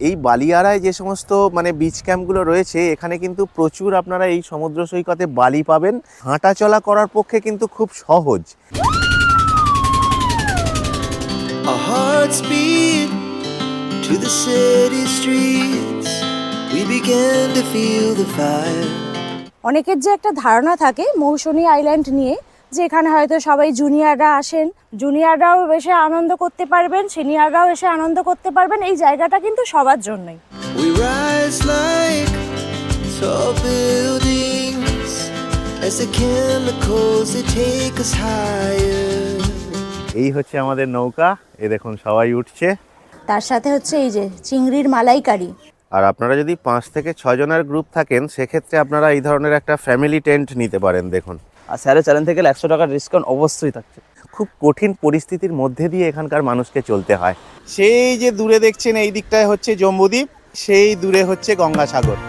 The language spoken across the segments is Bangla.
এই বালিয়াড়ায় যে সমস্ত মানে বিচ ক্যাম্পগুলো রয়েছে, এখানে কিন্তু প্রচুর আপনারা এই সমুদ্র সৈকতে বালি পাবেন। হাঁটা চলা করার পক্ষে কিন্তু খুব সহজ। Our hearts beat to the city streets. We began to feel the fire. অনেকের যে একটা ধারণা থাকে মৌসুনী আইল্যান্ড নিয়ে, যে এখানে হয়তো সবাই জুনিয়ররা আসেন, জুনিয়ররাও এসে আনন্দ করতে পারবেন, সিনিয়ররাও এসে আনন্দ করতে পারবেন। এই জায়গাটা কিন্তু সবার জন্যই। We rise like tall buildings as the chemicals they take us higher. এই হচ্ছে আমাদের নৌকা, এ দেখুন সবাই উঠছে। তার সাথে হচ্ছে এই যে চিংড়ির মালাইকারি। আর আপনারা যদি 5 থেকে 6 জনের গ্রুপ থাকেন, সেক্ষেত্রে আপনারা এই ধরনের একটা ফ্যামিলি টেন্ট নিতে পারেন। দেখুন, আর স্যারের চ্যানেল থেকে 100 টাকার ডিসকাউন্ট অবশ্যই থাকছে। খুব কঠিন পরিস্থিতির মধ্যে দিয়ে এখানকার মানুষকে চলতে হয়। সেই যে দূরে দেখছেন এই দিকটায় হচ্ছে জম্বুদ্বীপ, সেই দূরে হচ্ছে গঙ্গাসাগর।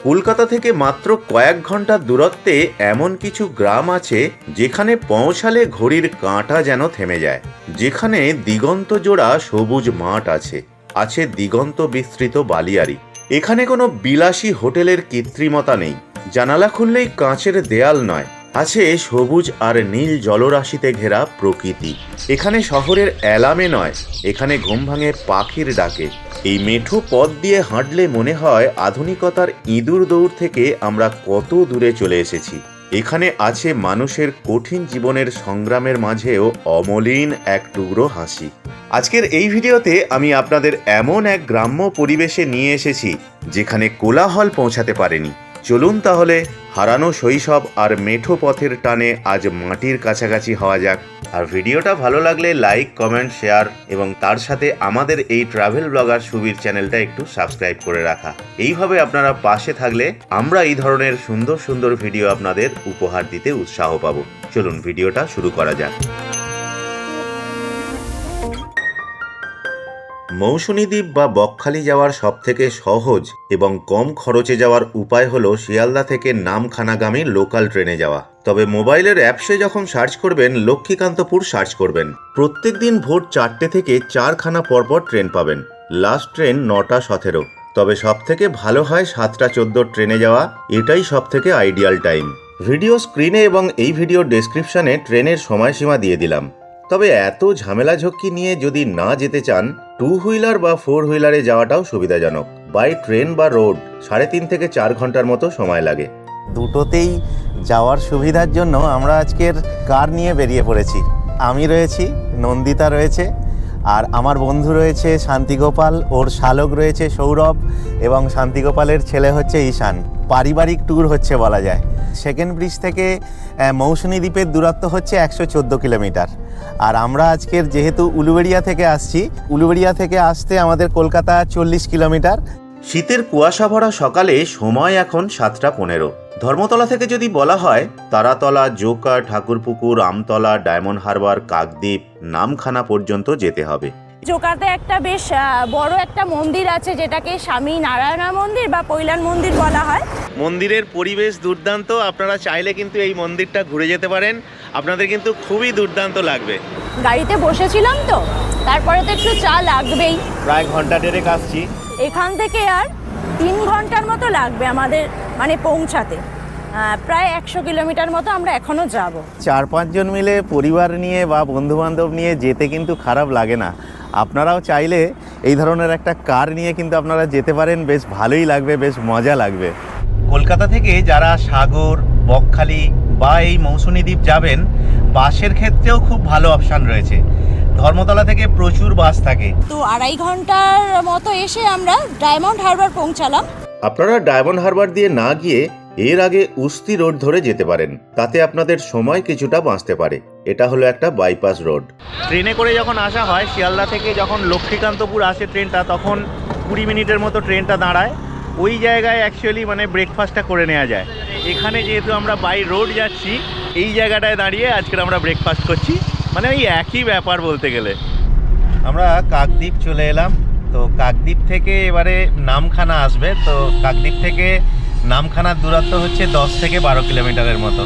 কলকাতা থেকে মাত্র কয়েক ঘন্টার দূরত্বে এমন কিছু গ্রাম আছে যেখানে পৌঁছালে ঘড়ির কাঁটা যেন থেমে যায়, যেখানে দিগন্ত জোড়া সবুজ মাঠ আছে, আছে দিগন্ত বিস্তৃত বালিয়াড়ি। এখানে কোনো বিলাসী হোটেলের কৃত্রিমতা নেই, জানালা খুললেই কাঁচের দেয়াল নয়, আছে সবুজ আর নীল জলরাশিতে ঘেরা প্রকৃতি। এখানে শহরের অ্যালামে নয়, এখানে ঘুম ভাঙে পাখির ডাকে। এই মেঠো পথ দিয়ে হাঁটলে মনে হয় আধুনিকতার ইঁদুর দৌড় থেকে আমরা কত দূরে চলে এসেছি। এখানে আছে মানুষের কঠিন জীবনের সংগ্রামের মাঝেও অমলিন এক টুকরো হাসি। আজকের এই ভিডিওতে আমি আপনাদের এমন এক গ্রাম্য পরিবেশে নিয়ে এসেছি যেখানে কোলাহল পৌঁছাতে পারেনি। চলুন তাহলে হারানো শৈশব আর মেঠো পথের টানে আজ মাটির কাছাকাছি হওয়া যাক। আর ভিডিওটা ভালো লাগলে লাইক, কমেন্ট, শেয়ার এবং তার সাথে আমাদের এই ট্রাভেল ব্লগার সুবীর চ্যানেলটা একটু সাবস্ক্রাইব করে রাখা। এইভাবে আপনারা পাশে থাকলে আমরা এই ধরনের সুন্দর সুন্দর ভিডিও আপনাদের উপহার দিতে উৎসাহ পাবো। চলুন ভিডিওটা শুরু করা যাক। মৌসুনী দ্বীপ বা বকখালি যাওয়ার সবথেকে সহজ এবং কম খরচে যাওয়ার উপায় হলো শিয়ালদা থেকে নামখানাগামী লোকাল ট্রেনে যাওয়া। তবে মোবাইলের অ্যাপসে যখন সার্চ করবেন লক্ষ্মীকান্তপুর সার্চ করবেন। প্রত্যেক দিন ভোর 4টে থেকে 4খানা পরপর ট্রেন পাবেন। লাস্ট ট্রেন 9টা 17। তবে সবথেকে ভালো হয় 7টা 14 ট্রেনে যাওয়া, এটাই সবথেকে আইডিয়াল টাইম। ভিডিও স্ক্রিনে এবং এই ভিডিও ডেসক্রিপশনে ট্রেনের সময়সীমা দিয়ে দিলাম। তবে এত ঝামেলা ঝক্কি নিয়ে যদি না যেতে চান, 2 হুইলার বা 4 হুইলারে যাওয়াটাও সুবিধাজনক। বাই ট্রেন বা রোড 3.5 থেকে 4 ঘন্টার মতো সময় লাগে। দুটোতেই যাওয়ার সুবিধার জন্য আমরা আজকের কার নিয়ে বেরিয়ে পড়েছি। আমি রয়েছি, নন্দিতা রয়েছে, আর আমার বন্ধু রয়েছে শান্তিগোপাল, ওর শালক রয়েছে সৌরভ, এবং শান্তিগোপালের ছেলে হচ্ছে ঈশান। পারিবারিক ট্যুর হচ্ছে বলা যায়। সেকেন্ড ব্রিজ থেকে মৌসুনী দ্বীপের দূরত্ব হচ্ছে 114 কিলোমিটার। আর আমরা আজকের যেহেতু উলুবেড়িয়া থেকে আসছি, উলুবেড়িয়া থেকে আসতে আমাদের কলকাতা 40 কিলোমিটার। শীতের কুয়াশা ভরা সকালে সময় এখন 7টা 15। ধর্মতলা থেকে যদি বলা হয়, তারাতলা, জোকা, ঠাকুরপুকুর, আমতলা, ডায়মন্ড হারবার, কাকদ্বীপ, নামখানা পর্যন্ত যেতে হবে। জোকাতে একটা বেশ বড় একটা মন্দির আছে, যেটাকে স্বামী নারায়ণা মন্দির বা কৈলান মন্দির বলা হয়। মন্দিরের পরিবেশ দুর্দান্ত, আপনারা চাইলে কিন্তু এই মন্দিরটা ঘুরে যেতে পারেন, আপনাদের কিন্তু খুবই দুর্দান্ত লাগবে। গাড়িতে বসেছিলাম তো, তারপরে তো একটু চা লাগবেই। প্রায় ঘন্টা দেড়েক আসছি। এখান থেকে আর 3 ঘন্টার মতো লাগবে আমাদের মানে পৌঁছাতে। প্রায় 100 কিলোমিটার মতো আমরা এখনো যাব। 4-5 জন মিলে পরিবার নিয়ে বা বন্ধু বান্ধব নিয়ে যেতে কিন্তু খারাপ লাগে না। আপনারাও চাইলে এই ধরনের একটা কার নিয়ে কিন্তু আপনারা যেতে পারেন, বেশ ভালোই লাগবে, বেশ মজা লাগবে। কলকাতা থেকে যারা সাগর, বকখালি বা এই মৌসুনী দ্বীপ যাবেন, বাসের ক্ষেত্রেও খুব ভালো অপশান রয়েছে। ধর্মতলা থেকে প্রচুর বাস থাকে। তো 2.5 ঘন্টার মতো এসে আমরা ডায়মন্ড হারবার পৌঁছালাম। আপনারা ডায়মন্ড হারবার দিয়ে না গিয়ে এর আগে উস্তি রোড ধরে যেতে পারেন, তাতে আপনাদের সময় কিছুটা বাঁচতে পারে। এটা হলো একটা বাইপাস রোড। ট্রেনে করে যখন আসা হয়, শিয়ালদা থেকে যখন লক্ষ্মীকান্তপুর আসে ট্রেনটা, তখন 20 মিনিটের মতো ট্রেনটা দাঁড়ায়। ওই জায়গায় অ্যাকচুয়ালি মানে ব্রেকফাস্টটা করে নেওয়া যায়। এখানে যেহেতু আমরা বাই রোড যাচ্ছি, এই জায়গাটায় দাঁড়িয়ে আজকের আমরা ব্রেকফাস্ট করছি, মানে ওই একই ব্যাপার বলতে গেলে। আমরা কাকদ্বীপ চলে এলাম। তো কাকদ্বীপ থেকে এবারে নামখানা আসবে। তো কাকদ্বীপ থেকে নামখানার দূরত্ব হচ্ছে 10 থেকে 12 কিলোমিটারের মতো।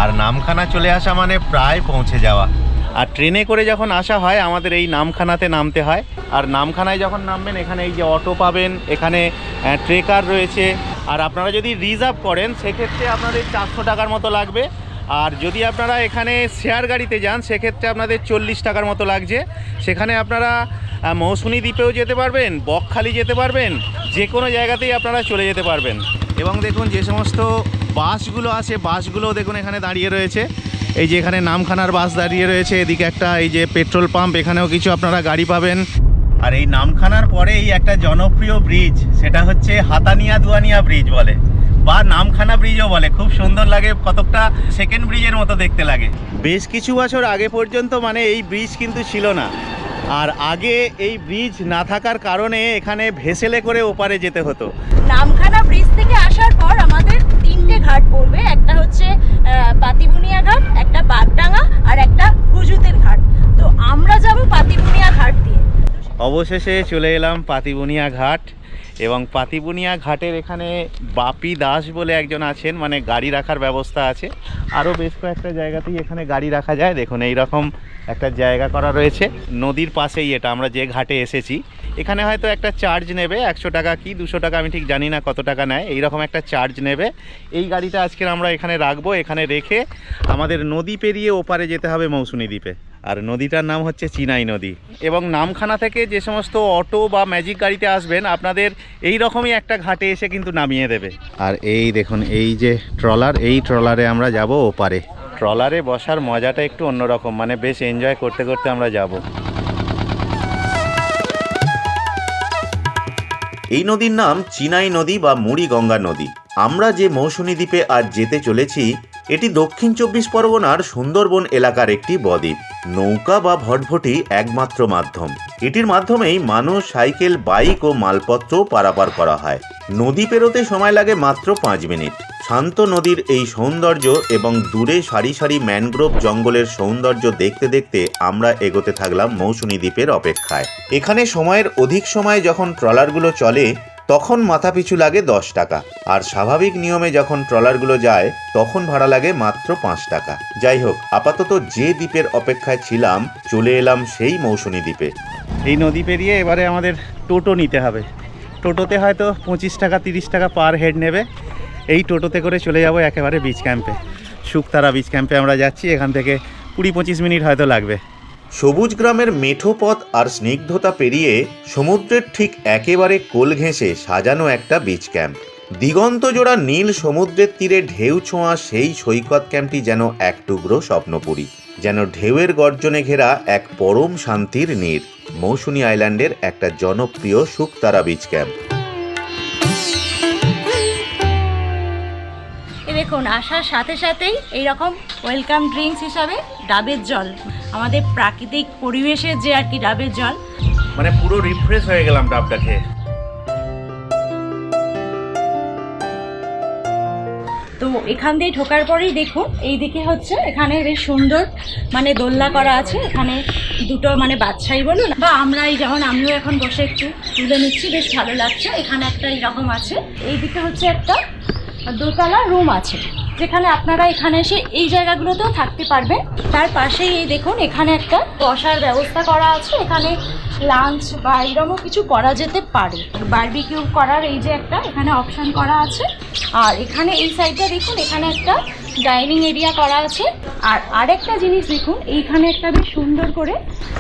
আর নামখানা চলে আসা মানে প্রায় পৌঁছে যাওয়া। আর ট্রেনে করে যখন আসা হয় আমাদের এই নামখানাতে নামতে হয়। আর নামখানায় যখন নামবেন এখানে এই যে অটো পাবেন, এখানে ট্রেকার রয়েছে। আর আপনারা যদি রিজার্ভ করেন সেক্ষেত্রে আপনাদের 400 টাকার মতো লাগবে। আর যদি আপনারা এখানে শেয়ার গাড়িতে যান সেক্ষেত্রে আপনাদের 40 টাকার মতো লাগছে। সেখানে আপনারা মৌসুনী দ্বীপেও যেতে পারবেন, বকখালি যেতে পারবেন, যে কোনো জায়গাতেই আপনারা চলে যেতে পারবেন। এবং দেখুন যে সমস্ত বাসগুলো আছে, বাসগুলোও দেখুন এখানে দাঁড়িয়ে রয়েছে। এই যে এখানে নামখানার বাস দাঁড়িয়ে রয়েছে, এদিকে একটা এই যে পেট্রোল পাম্প, এখানেও কিছু আপনারা গাড়ি পাবেন। আর এই নামখানার পরেই একটা জনপ্রিয় ব্রিজ, সেটা হচ্ছে হাতানিয়া দুয়ানিয়া ব্রিজ বলে বা নামখানা ব্রিজও বলে। খুব সুন্দর লাগে, কতকটা সেকেন্ড ব্রিজের মতো দেখতে লাগে। বেশ কিছু বছর আগে পর্যন্ত মানে এই ব্রিজ কিন্তু ছিল না। আর আগে এই ব্রিজ না থাকার কারণে এখানে ভেসেলে করে ওপারে যেতে হতো। নামখানা ব্রিজ থেকে আসার পর আমাদের 3টে ঘাট পড়বে, একটা হচ্ছে পাতিবুনিয়া ঘাট, একটা বাগডাঙ্গা আর একটা হুজুতের ঘাট। তো আমরা যাব পাতিবুনিয়া ঘাট দিয়ে। অবশেষে চলে এলাম পাতিবুনিয়া ঘাট। এবং পাতিবুনিয়া ঘাটের এখানে বাপি দাস বলে একজন আছেন, মানে গাড়ি রাখার ব্যবস্থা আছে। আরও বেশ কয়েকটা জায়গাতেই এখানে গাড়ি রাখা যায়। দেখুন এইরকম একটা জায়গা করা রয়েছে নদীর পাশেই, এটা আমরা যে ঘাটে এসেছি। এখানে হয়তো একটা চার্জ নেবে, 100 টাকা কি 200 টাকা, আমি ঠিক জানি না কত টাকা নেয়, এইরকম একটা চার্জ নেবে। এই গাড়িটা আজকে আমরা এখানে রাখবো। এখানে রেখে আমাদের নদী পেরিয়ে ওপারে যেতে হবে মৌসুনী দ্বীপে। আর নদীটার নাম হচ্ছে চিনাই নদী। এবং নামখানা থেকে যে সমস্ত অটো বা ম্যাজিক গাড়িতে আসবেন আপনাদের এই রকমই একটা ঘাটে এসে কিন্তু নামিয়ে দেবে। আর এই দেখুন এই যে ট্রলার, এই ট্রলারে আমরা যাব ওপারে। ট্রলারে বসার মজাটা একটু অন্যরকম, মানে বেশ এনজয় করতে করতে আমরা যাব। এই নদীর নাম চিনাই নদী বা মুড়িগঙ্গা নদী। আমরা যে মৌসুনী দ্বীপে আজ যেতে চলেছি এটি দক্ষিণ 24 পরগনার সুন্দরবন এলাকার একটি বদ্বীপ। নৌকা বা ভটভটি একমাত্র মাধ্যম। এটির মাধ্যমেই মানুষ, সাইকেল, বাইক ও মালপত্র পারাপার করা হয়। নদী পেরোতে সময় লাগে মাত্র 5 মিনিট। শান্ত নদীর এই সৌন্দর্য এবং দূরে সারি সারি ম্যানগ্রোভ জঙ্গলের সৌন্দর্য দেখতে দেখতে আমরা এগোতে থাকলাম মৌসুনী দ্বীপের অপেক্ষায়। এখানে সময়ের অধিক সময় যখন ট্রলারগুলো চলে তখন মাথাপিছু লাগে 10 টাকা। আর স্বাভাবিক নিয়মে যখন ট্রলারগুলো যায় তখন ভাড়া লাগে মাত্র 5 টাকা। যাই হোক, আপাতত যে দ্বীপের অপেক্ষায় ছিলাম চলে এলাম সেই মৌসুনী দ্বীপে। এই নদী পেরিয়ে এবারে আমাদের টোটো নিতে হবে। টোটোতে হয়তো 25 টাকা 30 টাকা পার হেড নেবে। এই টোটোতে করে চলে যাব একেবারে বিচ ক্যাম্পে। শুকতারা বিচ ক্যাম্পে আমরা যাচ্ছি। এখান থেকে 20-25 মিনিট হয়তো লাগবে। সবুজ গ্রামের মেঠো পথ আর স্নিগ্ধতা পেরিয়ে সমুদ্রের ঠিক একেবারে কোল ঘেঁষে সাজানো একটা বিচ ক্যাম্প। দিগন্ত জোড়া নীল সমুদ্রের তীরে ঢেউ ছোঁয়া সেই সৈকত ক্যাম্পটি যেন এক টুকরো স্বপ্নপুরী, যেন ঢেউয়ের গর্জনে ঘেরা এক পরম শান্তির নীড়। মৌসুনী আইল্যান্ডের একটা জনপ্রিয় শুকতারা বিচ ক্যাম্প। দেখুন আসার সাথে সাথেই এইরকম ওয়েলকাম ড্রিঙ্কস হিসাবে ডাবের জল, আমাদের প্রাকৃতিক পরিবেশের যে আর কি ডাবের জল, মানে পুরো রিফ্রেশ হয়ে গেলাম ডাবটা খেয়ে। তো এখান দিয়ে ঢোকার পরেই দেখুন এই দিকে হচ্ছে এখানে বেশ সুন্দর মানে দোলনা করা আছে। এখানে দুটো মানে বাচ্চাই বলুন বা আমরাই, যেমন আমিও এখন বসে একটু তুলে নিচ্ছি, বেশ ভালো লাগছে। এখানে একটা এইরকম আছে, এই দিকে হচ্ছে একটা দোতলা রুম আছে যেখানে আপনারা এখানে এসে এই জায়গাগুলোতেও থাকতে পারবেন। তার পাশেই এই দেখুন এখানে একটা বসার ব্যবস্থা করা আছে। এখানে লাঞ্চ বা এরকমও কিছু করা যেতে পারে। বারবিকিউ করার এই যে একটা এখানে অপশান করা আছে। আর এখানে এই সাইডটা দেখুন এখানে একটা ডাইনিং এরিয়া করা আছে। আর আরেকটা জিনিস দেখুন এইখানে একটা বেশ সুন্দর করে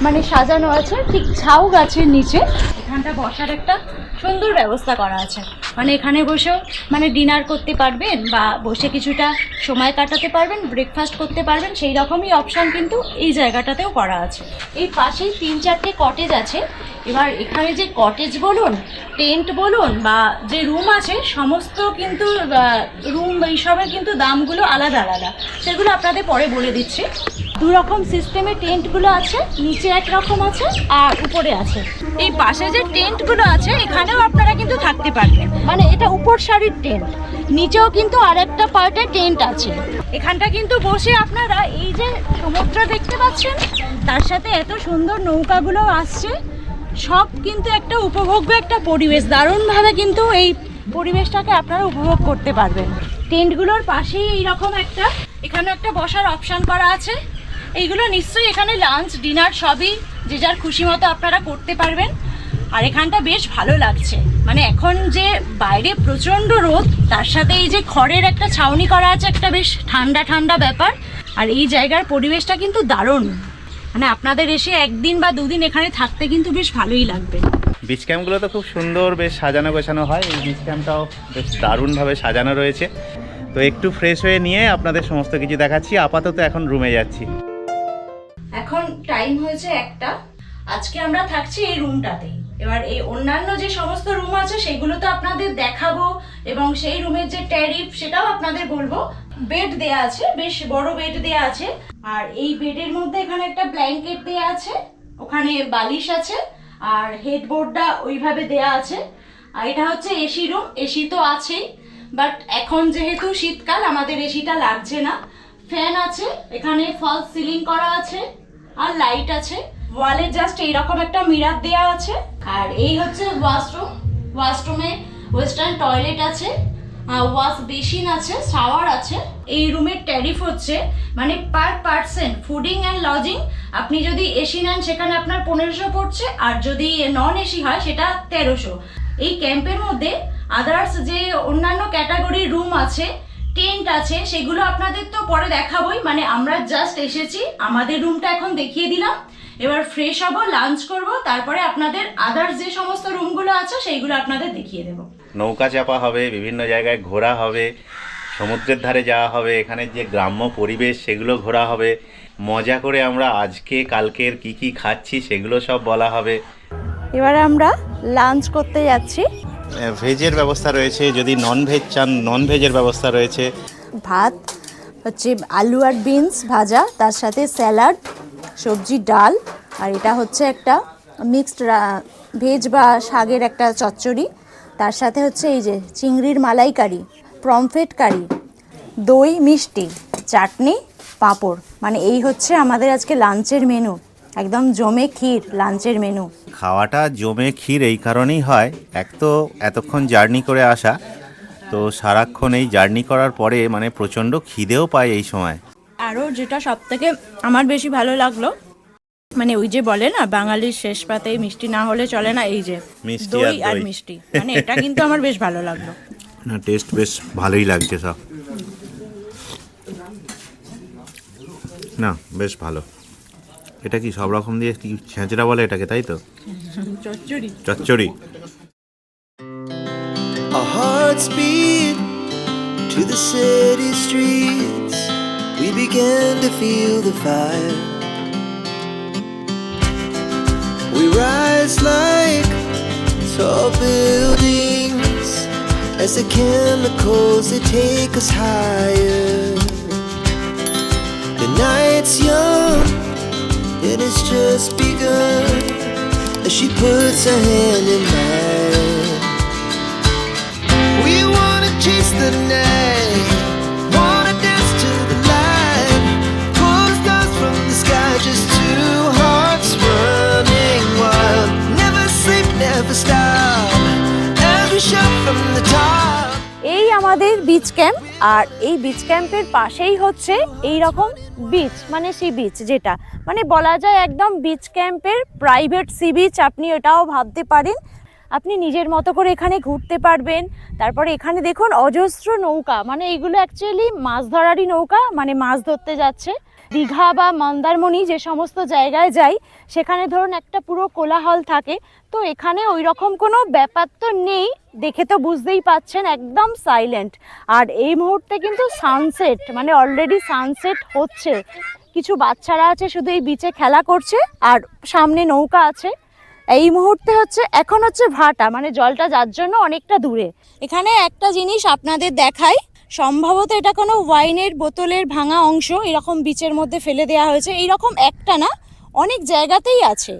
মানে সাজানো আছে, ঠিক ঝাউ গাছের নিচে এখানটা বসার একটা সুন্দর ব্যবস্থা করা আছে। মানে এখানে বসেও মানে ডিনার করতে পারবেন বা বসে কিছুটা সময় কাটাতে পারবেন, ব্রেকফাস্ট করতে পারবেন, সেই রকমই অপশান কিন্তু এই জায়গাটাতেও করা আছে। এই পাশেই 3-4টে কটেজ আছে। এবার এখানে যে কটেজ বলুন, টেন্ট বলুন বা যে রুম আছে, সমস্ত কিন্তু রুম এইসবের কিন্তু দামগুলো আলাদা আলাদা, সেগুলো আপনাদের পরে বলে দিচ্ছি। দু রকম সিস্টেমের টেন্টগুলো আছে, নিচে একরকম আছে আর উপরে আছে। এই পাশে যে টেন্টগুলো আছে এখানেও আপনারা কিন্তু থাকতে পারবেন, মানে এটা উপর সারির টেন্ট, নিচেও কিন্তু আরেকটা পার্টে টেন্ট আছে। এখানটা কিন্তু বসে আপনারা এই যে সমুদ্র দেখতে পাচ্ছেন, তার সাথে এত সুন্দর নৌকাগুলো আসছে, সব কিন্তু একটা উপভোগ্য একটা পরিবেশ। দারুণভাবে কিন্তু এই পরিবেশটাকে আপনারা উপভোগ করতে পারবেন। টেন্টগুলোর পাশেই এইরকম একটা এখানে একটা বসার অপশান করা আছে। এইগুলো নিশ্চয়ই এখানে লাঞ্চ ডিনার সবই যে যার খুশি মতো আপনারা করতে পারবেন। আর এখানটা বেশ ভালো লাগছে, মানে এখন যে বাইরে প্রচণ্ড রোদ, তার সাথে এই যে খড়ের একটা ছাউনি করা আছে, একটা বেশ ঠান্ডা ঠান্ডা ব্যাপার। আর এই জায়গার পরিবেশটা কিন্তু দারুণ, মানে আপনাদের এসে একদিন বা দুদিন এখানে থাকতে কিন্তু বেশ ভালোই লাগবে। বিচ ক্যাম্পগুলো তো খুব সুন্দর, বেশ সাজানো গোছানো হয়। এই বিচ ক্যাম্পটাও বেশ দারুণভাবে সাজানো রয়েছে। তো একটু ফ্রেশ হয়ে নিয়ে আপনাদের সমস্ত কিছু দেখাচ্ছি। আপাতত এখন রুমে যাচ্ছি। এখন টাইম হয়েছে 1টা। আজকে আমরা থাকছি এই রুমটাতেই। এবার এই অন্যান্য যে সমস্ত রুম আছে সেগুলো তো আপনাদের দেখাবো, এবং সেই রুমের যে ট্যারিফ সেটাও আপনাদের বলবো। বেড দেয়া আছে, বেশ বড় বেড দেয়া আছে। আর এই বেডের মধ্যে এখানে একটা ব্ল্যাঙ্কেট দেয়া আছে, ওখানে বালিশ আছে, আর হেডবোর্ডটা ওইভাবে দেয়া আছে। আর এটা হচ্ছে এসি রুম, এসি তো আছেই, বাট এখন যেহেতু শীতকাল আমাদের এসিটা লাগছে না। ফ্যান আছে, এখানে ফলস সিলিং করা আছে, আর লাইট আছে। ওয়ালে জাস্ট এইরকম একটা মিরার দেয়া আছে। আর এই হচ্ছে ওয়াশরুম, ওয়াশরুমে ওয়েস্টার্ন টয়লেট আছে, ওয়াশ বেসিন আছে, শাওয়ার আছে। এই রুমের ট্যারিফ হচ্ছে মানে per person fooding and lodging, আপনি যদি এসি নেন সেখানে আপনার 1500 পড়ছে, আর যদি নন এসি হয় সেটা 1300। এই ক্যাম্পের মধ্যে আদার্স যে অন্যান্য ক্যাটাগরির রুম আছে, টেন্ট আছে, সেগুলো আপনাদের তো পরে দেখাবোই। মানে আমরা জাস্ট এসেছি, আমাদের রুমটা এখন দেখিয়ে দিলাম। এবার ফ্রেশ হবো, লাঞ্চ করব, তারপরে আপনাদের আদার্স যে সমস্ত রুমগুলো আছে সেইগুলো আপনাদের দেখিয়ে দেবো। নৌকা চাপা হবে, বিভিন্ন জায়গায় ঘোরা হবে, সমুদ্রের ধারে যাওয়া হবে, এখানে যে গ্রাম্য পরিবেশ সেগুলো ঘোরা হবে। মজা করে আমরা আজকে কালকের কি কি খাচ্ছি সেগুলো সব বলা হবে। এবারে আমরা লাঞ্চ করতে যাচ্ছি। ভেজের ব্যবস্থা রয়েছে, যদি নন ভেজ চান নন ভেজের ব্যবস্থা রয়েছে। ভাত হচ্ছে আলু আর বিনস ভাজা, তার সাথে স্যালাড, সবজি, ডাল, আর এটা হচ্ছে একটা মিক্সড ভেজ বা শাকের একটা চচ্চড়ি। তার সাথে হচ্ছে এই যে চিংড়ির মালাইকারি, প্রমফেট কারি, দই, মিষ্টি, চাটনি, পাঁপড়। মানে এই হচ্ছে আমাদের আজকে লাঞ্চের মেনু, একদম জমে ক্ষীর লাঞ্চের মেনু। খাওয়াটা জমে ক্ষীর এই কারণেই হয়, এক তো এতক্ষণ জার্নি করে আসা, তো সারাক্ষণ এই জার্নি করার পরে মানে প্রচণ্ড খিদেও পায় এই সময়। আরও যেটা সব থেকে আমার বেশি ভালো লাগলো, মানে ওই যে বলে না বাঙালির শেষ পাতে মিষ্টি না হলে চলে না, এই যে মিষ্টি দই আর আর দই। মিষ্টি, মানে এটা কিন্তু আমার বেশ ভালো লাগলো। না, টেস্ট বেশ ভালোই লাগছে সব। না, বেশ ভালো। এটা কি সব রকম দিয়ে কি ছেঁচড়া বলে এটাকে, তাই তো? চচ্চড়ি। চচ্চড়ি। Our hearts beat to the city streets. We began to feel the fire. We rise like tall buildings as the chemicals they take us higher. The night's young and it's just begun as she puts her hand in mine. We wanna chase the night, wanna dance to the light, pull the stars from the sky, just two hearts running wild. Never sleep, never stop, as we shout from the top. এই আমাদের বিচ ক্যাম্প, আর এই বিচ ক্যাম্পের পাশেই হচ্ছে এই রকম বিচ, মানে সি বিচ, যেটা মানে বলা যায় একদম বিচ ক্যাম্পের প্রাইভেট সি বিচ, আপনি এটাও ভাবতে পারেন। আপনি নিজের মতো করে এখানে ঘুরতে পারবেন। তারপরে এখানে দেখুন অজস্র নৌকা, মানে এইগুলো অ্যাকচুয়ালি মাছ ধরারই নৌকা, মানে মাছ ধরতে যাচ্ছে। দীঘা বা মন্দারমণি যে সমস্ত জায়গায় যাই সেখানে ধরুন একটা পুরো কোলাহল থাকে, তো এখানে ওই রকম কোনো ব্যাপার তো নেই, দেখে তো বুঝতেই পাচ্ছেন একদম সাইলেন্ট। আর এই মুহূর্তে কিন্তু সানসেট, মানে অলরেডি সানসেট হচ্ছে। কিছু বাচ্চারা আছে শুধু এই বিচে খেলা করছে, আর সামনে নৌকা আছে। এই মুহূর্তে হচ্ছে এখন হচ্ছে ভাটা, মানে জলটা যার জন্য অনেকটা দূরে। এখানে একটা জিনিস আপনাদের দেখাই, সম্ভবত এটা কোনো ওয়াইনের বোতলের ভাঙা অংশ এরকম বিচের মধ্যে ফেলে দেওয়া হয়েছে। এইরকম একটা না, অনেক জায়গাতেই আছে।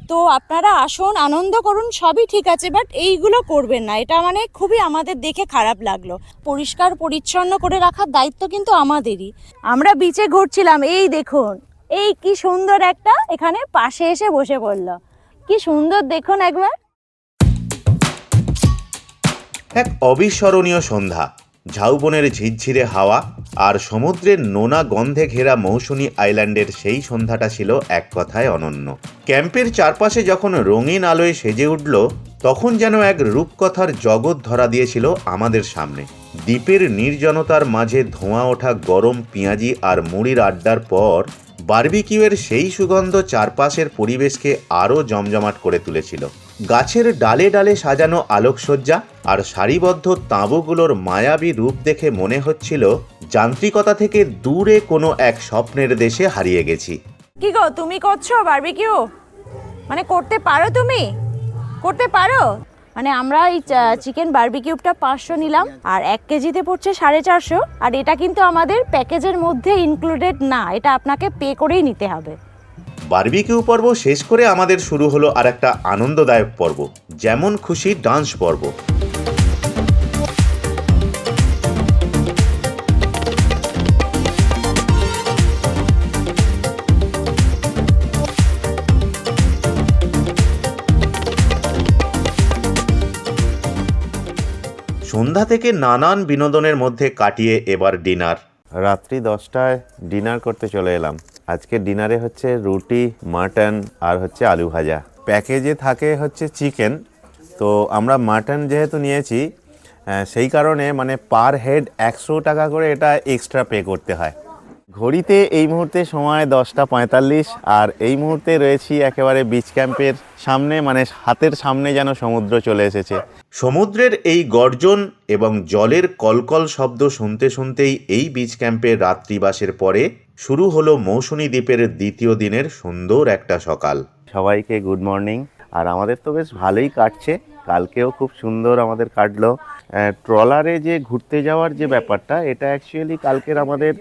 তো আপনারা আসুন, আনন্দ করুন, সবই ঠিক আছে, বাট এইগুলো করবেন না, এটা মানে খুবই আমাদের দেখে খারাপ লাগলো। পরিষ্কার পরিচ্ছন্ন করে রাখার দায়িত্ব কিন্তু আমাদেরই। আমরা বিচে ঘুরছিলাম, এই দেখুন এই কি সুন্দর একটা এখানে পাশে এসে বসে পড়লো, কি সুন্দর দেখুন একবার। এক অবিস্মরণীয় সন্ধ্যা, ঝাউবনের ঝিরঝিরে হাওয়া আর সমুদ্রের নোনা গন্ধে ঘেরা মৌসুমী আইল্যান্ডের সেই সন্ধ্যাটা ছিল এক কথায় অনন্য। ক্যাম্পের চারপাশে যখন রঙিন আলোয় সেজে উঠল, তখন যেন এক রূপকথার জগৎ ধরা দিয়েছিল আমাদের সামনে। দ্বীপের নির্জনতার মাঝে ধোঁয়া ওঠা গরম পেঁয়াজি আর মুড়ির আড্ডার পর বারবিকিউয়ের সেই সুগন্ধ চারপাশের পরিবেশকে আরও জমজমাট করে তুলেছিল। গাছের ডালে ডালে সাজানো আলোকসজ্জা আর সারিবদ্ধ তাঁবুগুলোর মায়াবী রূপ দেখে মনে হচ্ছিল যান্ত্রিকতা থেকে দূরে কোনো এক স্বপ্নের দেশে হারিয়ে গেছি। কি গো, তুমি করছো বারবিকিউ? মানে করতে পারো? তুমি করতে পারো? মানে আমরা এই চিকেন বারবিকিউটা 500 নিলাম আর 1 কেজিতে পড়ছে 450, আর এটা কিন্তু আমাদের প্যাকেজের মধ্যে ইনক্লুডেড না, এটা আপনাকে পে করেই নিতে হবে। বারবিকিউ পর্ব শেষ করে আমাদের শুরু হলো আর একটা আনন্দদায়ক পর্ব, যেমন খুশি ডান্স পর্ব। সন্ধ্যা থেকে নানান বিনোদনের মধ্যে কাটিয়ে এবার ডিনার। রাত্রি 10টায় ডিনার করতে চলে এলাম। আজকে ডিনারে হচ্ছে রুটি, মাটন আর হচ্ছে আলু ভাজা। প্যাকেজে থাকে হচ্ছে চিকেন, তো আমরা মাটন যেহেতু নিয়েছি সেই কারণে মানে পার হেড 100 টাকা করে এটা এক্সট্রা পে করতে হয়। ঘড়িতে এই মুহূর্তে সময় 10:45 আর এই মুহূর্তে রয়েছি একেবারে বিচ ক্যাম্পের সামনে, মানে হাতের সামনে যেন সমুদ্র চলে এসেছে। সমুদ্রের এই গর্জন এবং জলের কলকল শব্দ শুনতে শুনতেই এই বিচ ক্যাম্পের রাত্রিবাসের পরে শুরু হলো মৌসুমী দ্বীপের দ্বিতীয় দিনের সুন্দর একটা সকাল। সবাইকে গুড মর্নিং। আর আমাদের তো বেশ ভালোই কাটছে, কালকেও খুব সুন্দর আমাদের কাটলো। ট্রলারে যে ঘুরতে যাওয়ার যে ব্যাপারটা, এটা অ্যাকচুয়ালি কালকের আমাদের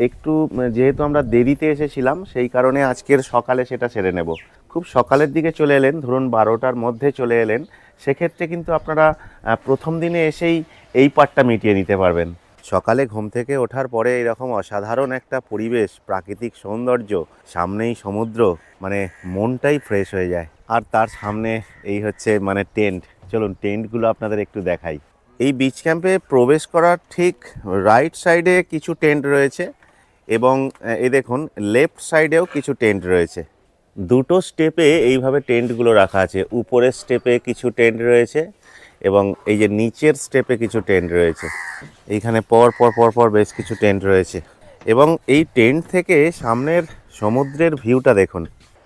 একটু, যেহেতু আমরা দেরিতে এসেছিলাম সেই কারণে আজকের সকালে সেটা সেরে নেব। খুব সকালের দিকে চলে এলেন, ধরুন 12টার মধ্যে চলে এলেন, সেক্ষেত্রে কিন্তু আপনারা প্রথম দিনে এসেই এই পার্টটা মিটিয়ে নিতে পারবেন। সকালে ঘুম থেকে ওঠার পরে এরকম অসাধারণ একটা পরিবেশ, প্রাকৃতিক সৌন্দর্য, সামনেই সমুদ্র, মানে মনটাই ফ্রেশ হয়ে যায়। আর তার সামনে এই হচ্ছে মানে টেন্ট। চলুন টেন্টগুলো আপনাদের একটু দেখাই। এই বিচ ক্যাম্পে প্রবেশ করার ঠিক রাইট সাইডে কিছু টেন্ট রয়েছে এবং এই দেখুন লেফট সাইডেও কিছু টেন্ট রয়েছে। দুটো স্টেপে এইভাবে টেন্টগুলো রাখা আছে। উপরের স্টেপে কিছু টেন্ট রয়েছে এবং এই যে নিচের স্টেপে কিছু টেন্ট রয়েছে। এইখানে পর পর পর পর বেশ কিছু টেন্ট রয়েছে এবং এই টেন্ট থেকে সামনের সমুদ্রের ভিউটা দেখুন।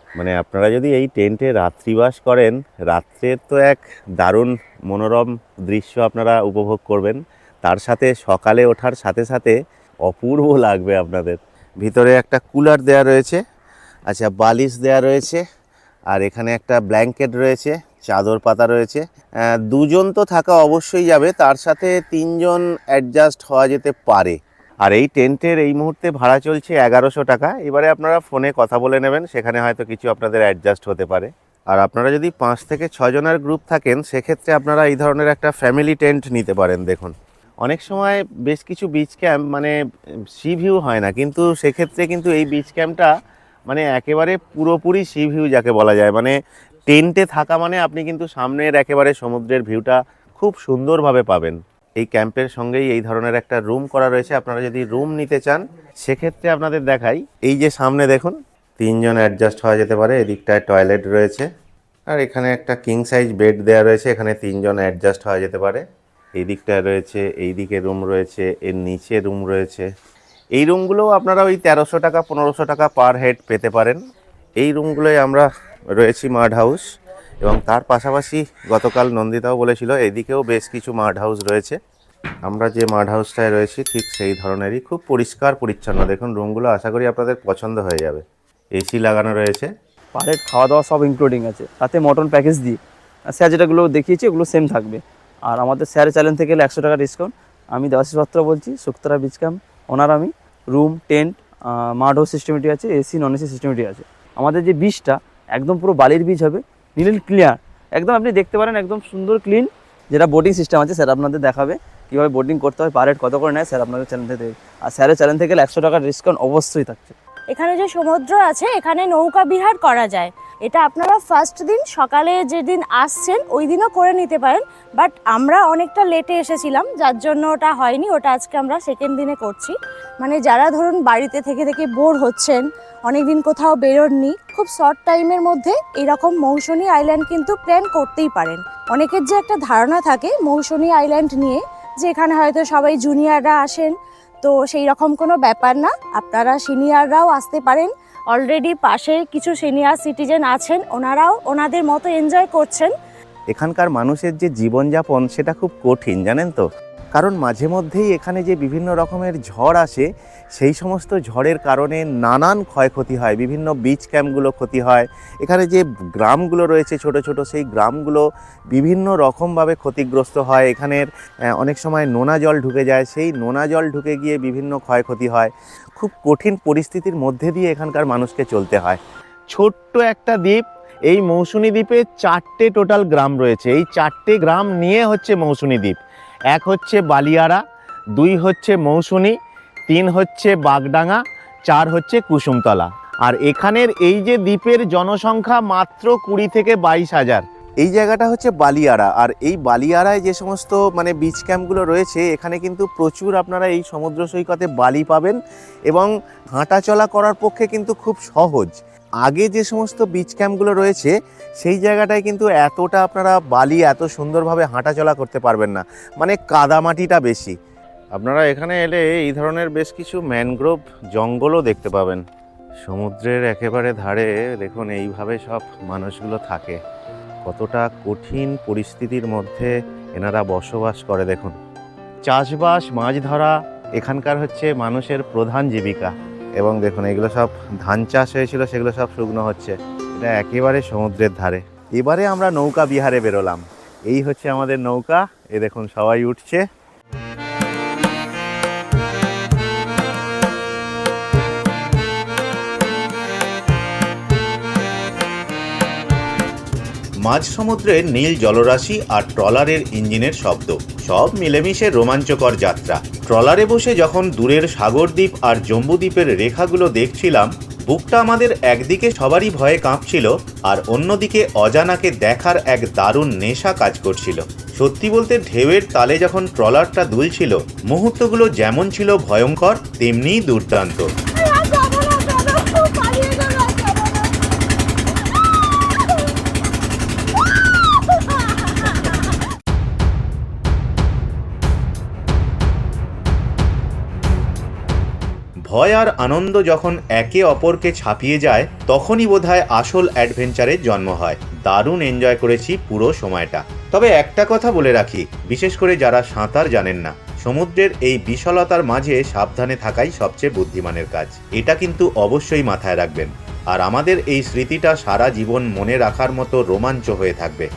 মানে আপনারা যদি এই টেন্টে রাত্রিবাস করেন, রাত্রের তো এক দারুণ মনোরম দৃশ্য আপনারা উপভোগ করবেন, তার সাথে সকালে ওঠার সাথে সাথে অপূর্ব লাগবে আপনাদের। ভিতরে একটা কুলার দেয়া রয়েছে, আচ্ছা বালিশ দেয়া রয়েছে, আর এখানে একটা ব্ল্যাঙ্কেট রয়েছে, চাদর পাতা রয়েছে। দুজন তো থাকা অবশ্যই যাবে, তার সাথে 3 জন অ্যাডজাস্ট হওয়া যেতে পারে। আর এই টেন্টের এই মুহূর্তে ভাড়া চলছে 1100 টাকা। এবারে আপনারা ফোনে কথা বলে নেবেন, সেখানে হয়তো কিছু আপনাদের অ্যাডজাস্ট হতে পারে। আর আপনারা যদি 5 থেকে 6 জনের গ্রুপ থাকেন, সেক্ষেত্রে আপনারা এই ধরনের একটা ফ্যামিলি টেন্ট নিতে পারেন। দেখুন অনেক সময় বেশ কিছু বিচ ক্যাম্প মানে সি ভিউ হয় না, কিন্তু সেক্ষেত্রে কিন্তু এই বিচ ক্যাম্পটা মানে একেবারে পুরোপুরি সি ভিউ যাকে বলা যায়। মানে টেন্টে থাকা মানে আপনি কিন্তু সামনের একেবারে সমুদ্রের ভিউটা খুব সুন্দরভাবে পাবেন। এই ক্যাম্পের সঙ্গেই এই ধরনের একটা রুম করা রয়েছে। আপনারা যদি রুম নিতে চান সেক্ষেত্রে আপনাদের দেখাই, এই যে সামনে দেখুন 3 জন অ্যাডজাস্ট হওয়া যেতে পারে। এদিকটায় টয়লেট রয়েছে আর এখানে একটা কিং সাইজ বেড দেওয়া রয়েছে, এখানে 3 জন অ্যাডজাস্ট হওয়া যেতে পারে। এই দিকটায় রয়েছে, এই দিকে রুম রয়েছে, এর নিচে রুম রয়েছে। এই রুমগুলোও আপনারা ওই 1300 টাকা 1500 টাকা পার হেড পেতে পারেন। এই রুমগুলোয় আমরা রয়েছি মাড হাউস, এবং তার পাশাপাশি গতকাল নন্দিতাও বলেছিল এদিকেও বেশ কিছু মাড হাউস রয়েছে। আমরা যে মাড হাউসটায় রয়েছি ঠিক সেই ধরনেরই, খুব পরিষ্কার পরিচ্ছন্ন। দেখুন রুমগুলো আশা করি আপনাদের পছন্দ হয়ে যাবে। এসি লাগানো রয়েছে, পার হেড খাওয়া দাওয়া সব ইনক্লুডিং আছে, তাতে মটন প্যাকেজ দিই। স্যার যেটাগুলো দেখিয়েছি ওগুলো সেম থাকবে। আর আমাদের স্যারের চ্যানেল থেকে 100 টাকা ডিসকাউন্ট। আমি দেবাশিস পাত্র বলছি, শুক্তরা বিচ ক্যাম্প ওনার। আমি রুম, টেন্ট, মাড হাউস সিস্টেমটি আছে, এসি নন এসি সিস্টেমটি আছে। আমাদের যে বিচটা একদম পুরো বালির বিচ হবে, নীল ক্লিয়ার একদম, আপনি দেখতে পারেন একদম সুন্দর ক্লিন। যেটা বোটিং সিস্টেম আছে স্যার আপনাদের দেখাবে কীভাবে বোটিং করতে হয়, পার হেড কত করে নেয় স্যার আপনাদের চ্যানেল থেকে। আর স্যারের চ্যানেল থেকে 100 টাকার ডিসকাউন্ট অবশ্যই থাকছে। এখানে যে সমুদ্র আছে, এখানে নৌকা বিহার করা যায়, এটা আপনারা ফার্স্ট দিন সকালে যেদিন আসছেন ওই দিনও করে নিতে পারেন, বাট আমরা অনেকটা লেটে এসেছিলাম যার জন্য ওটা হয়নি। ওটা আজকে আমরা সেকেন্ড দিনে করছি। মানে যারা ধরুন বাড়িতে থেকে থেকে বোর হচ্ছেন, অনেক দিন কোথাও বেরোননি, খুব শর্ট টাইমের মধ্যে এরকম মৌসুনী আইল্যান্ড কিন্তু প্ল্যান করতেই পারেন। অনেকের যে একটা ধারণা থাকে মৌসুনী আইল্যান্ড নিয়ে যে এখানে হয়তো সবাই জুনিয়ররা আসেন, তো সেই রকম কোনো ব্যাপার না, আপনারা সিনিয়ররাও আসতে পারেন। অলরেডি পাশে কিছু সিনিয়র সিটিজেন আছেন, ওনারাও ওনাদের মতো এনজয় করছেন। এখানকার মানুষের যে জীবনযাপন সেটা খুব কঠিন, জানেন তো, কারণ মাঝে মধ্যেই এখানে যে বিভিন্ন রকমের ঝড় আসে, সেই সমস্ত ঝড়ের কারণে নানান ক্ষয়ক্ষতি হয়, বিভিন্ন বিচ ক্যাম্পগুলো ক্ষতি হয়, এখানে যে গ্রামগুলো রয়েছে ছোট ছোট সেই গ্রামগুলো বিভিন্ন রকমভাবে ক্ষতিগ্রস্ত হয়। এখানের অনেক সময় নোনা জল ঢুকে যায়, সেই নোনা জল ঢুকে গিয়ে বিভিন্ন ক্ষয়ক্ষতি হয়। খুব কঠিন পরিস্থিতির মধ্যে দিয়ে এখানকার মানুষকে চলতে হয়। ছোট্ট একটা দ্বীপ, এই মৌসুনী দ্বীপে 4টে টোটাল গ্রাম রয়েছে। এই 4টে গ্রাম নিয়ে হচ্ছে মৌসুনী দ্বীপ। এক হচ্ছে বালিয়াড়া, 2 হচ্ছে মৌসুনী, 3 হচ্ছে বাগডাঙ্গা, 4 হচ্ছে কুসুমতলা। আর এখানের এই যে দ্বীপের জনসংখ্যা মাত্র 20 থেকে 22,000। এই জায়গাটা হচ্ছে বালিয়াড়া। আর এই বালিয়াড়ায় যে সমস্ত মানে বিচ ক্যাম্পগুলো রয়েছে, এখানে কিন্তু প্রচুর আপনারা এই সমুদ্র সৈকতে বালি পাবেন এবং হাঁটাচলা করার পক্ষে কিন্তু খুব সহজ। আগে যে সমস্ত বিচ ক্যাম্পগুলো রয়েছে সেই জায়গাটায় কিন্তু এতটা আপনারা বালি এত সুন্দরভাবে হাঁটাচলা করতে পারবেন না, মানে কাদামাটিটা বেশি। আপনারা এখানে এলে এই ধরনের বেশ কিছু ম্যানগ্রোভ জঙ্গলও দেখতে পাবেন। সমুদ্রের একেবারে ধারে দেখুন এইভাবে সব মানুষগুলো থাকে, কতটা কঠিন পরিস্থিতির মধ্যে এনারা বসবাস করে। দেখুন, চাষবাস, মাছ ধরা এখানকার হচ্ছে মানুষের প্রধান জীবিকা। এবং দেখুন এগুলো সব ধান চাষ হয়েছিল, সেগুলো সব শুকনো হচ্ছে। এটা একেবারে সমুদ্রের ধারে। এবারে আমরা নৌকা বিহারে বেরোলাম। এই হচ্ছে আমাদের নৌকা, এ দেখুন সবাই উঠছে। মাঝ সমুদ্রের নীল জলরাশি আর ট্রলারের ইঞ্জিনের শব্দ সব মিলেমিশে রোমাঞ্চকর যাত্রা। ট্রলারে বসে যখন দূরের সাগরদ্বীপ আর জম্বুদ্বীপের রেখাগুলো দেখছিলাম, বুকটা আমাদের একদিকে সবারই ভয়ে কাঁপছিল, আর অন্যদিকে অজানাকে দেখার এক দারুণ নেশা কাজ করছিল। সত্যি বলতে ঢেউয়ের তালে যখন ট্রলারটা দুলছিল, মুহূর্তগুলো যেমন ছিল ভয়ঙ্কর, তেমনিই দুর্দান্ত। ভয় আর আনন্দ যখন একে অপরকে ছাপিয়ে যায়, তখনই বোধহয় আসল অ্যাডভেঞ্চারের জন্ম হয়। দারুণ এনজয় করেছি পুরো সময়টা। তবে একটা কথা বলে রাখি, বিশেষ করে যারা সাঁতার জানেন না, সমুদ্রের এই বিশালতার মাঝে সাবধানে থাকাই সবচেয়ে বুদ্ধিমানের কাজ। এটা কিন্তু অবশ্যই মাথায় রাখবেন। আর আমাদের এই স্মৃতিটা সারা জীবন মনে রাখার মতো রোমাঞ্চ হয়ে থাকবে।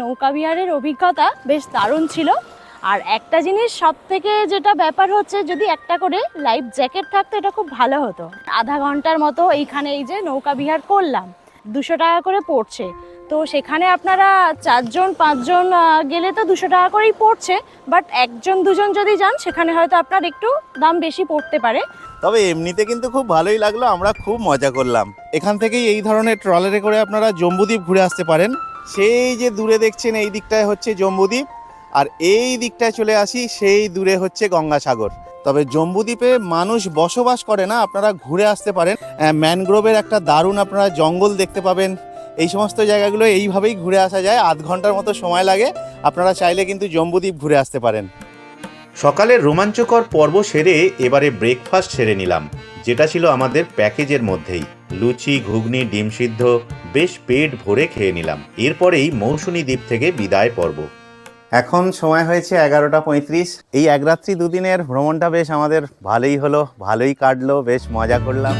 নৌকা বিহারের অভিজ্ঞতা বেশ দারুণ ছিল। আর একটা জিনিস সব থেকে যেটা ব্যাপার হচ্ছে, যদি একটা করে লাইফ জ্যাকেট থাকতো এটা খুব ভালো হতো। আধা ঘন্টার মতো এইখানে এই যে নৌকা বিহার করলাম, 200 টাকা করে পড়ছে। তো সেখানে আপনারা 4 জন 5 জন গেলে তো 200 টাকা করেই পড়ছে, বাট 1 জন 2 জন যদি যান সেখানে হয়তো আপনার একটু দাম বেশি পড়তে পারে। তবে এমনিতে কিন্তু খুব ভালোই লাগলো, আমরা খুব মজা করলাম। এখান থেকেই এই ধরনের ট্রলারে করে আপনারা জম্বুদ্বীপ ঘুরে আসতে পারেন। সেই যে দূরে দেখছেন এই দিকটায় হচ্ছে জম্বুদ্বীপ, আর এই দিকটায় চলে আসি সেই দূরে হচ্ছে গঙ্গাসাগর। তবে জম্বুদ্বীপে মানুষ বসবাস করে না, আপনারা ঘুরে আসতে পারেন। ম্যানগ্রোভের একটা দারুণ আপনারা জঙ্গল দেখতে পাবেন। এই সমস্ত জায়গাগুলো এইভাবেই ঘুরে আসা যায়, আধ ঘন্টার মতো সময় লাগে। আপনারা চাইলে কিন্তু জম্বুদ্বীপ ঘুরে আসতে পারেন। সকালের রোমাঞ্চকর পর্ব সেরে এবারে ব্রেকফাস্ট সেরে নিলাম, যেটা ছিল আমাদের প্যাকেজের মধ্যেই। লুচি, ঘুগনি, ডিম সিদ্ধ বেশ পেট ভরে খেয়ে নিলাম। এরপরেই মৌসুনী দ্বীপ থেকে বিদায় পর্ব। এখন সময় হয়েছে 11:35। এই এক রাত্রি দুদিনের ভ্রমণটা বেশ আমাদের ভালোই হলো, ভালোই কাটলো, বেশ মজা করলাম।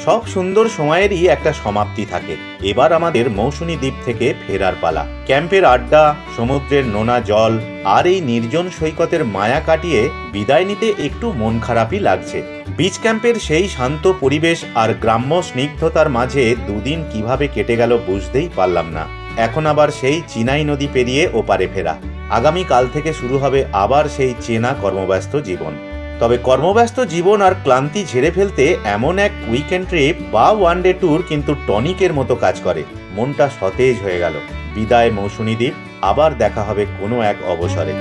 সব সুন্দর সময়েরই একটা সমাপ্তি থাকে। এবার আমাদের মৌসুনী দ্বীপ থেকে ফেরার পালা। ক্যাম্পের আড্ডা, সমুদ্রের নোনা জল আর এই নির্জন সৈকতের মায়া কাটিয়ে বিদায় নিতে একটু মন খারাপই লাগছে। বিচ ক্যাম্পের সেই শান্ত পরিবেশ আর গ্রাম্য স্নিগ্ধতার মাঝে দুদিন কিভাবে কেটে গেল বুঝতেই পারলাম না। এখন আবার সেই চিনাই নদী পেরিয়ে ওপারে ফেরা। আগামীকাল থেকে শুরু হবে আবার সেই চেনা কর্মব্যস্ত জীবন। তবে কর্মব্যস্ত জীবন আর ক্লান্তি ঝেড়ে ফেলতে এমন এক উইকেন্ড ট্রিপ বা ওয়ান ডে ট্যুর কিন্তু টনিকের মতো কাজ করে। মনটা সতেজ হয়ে গেল। বিদায় মৌসুনী দ্বীপ, আবার দেখা হবে কোনো এক অবসরে।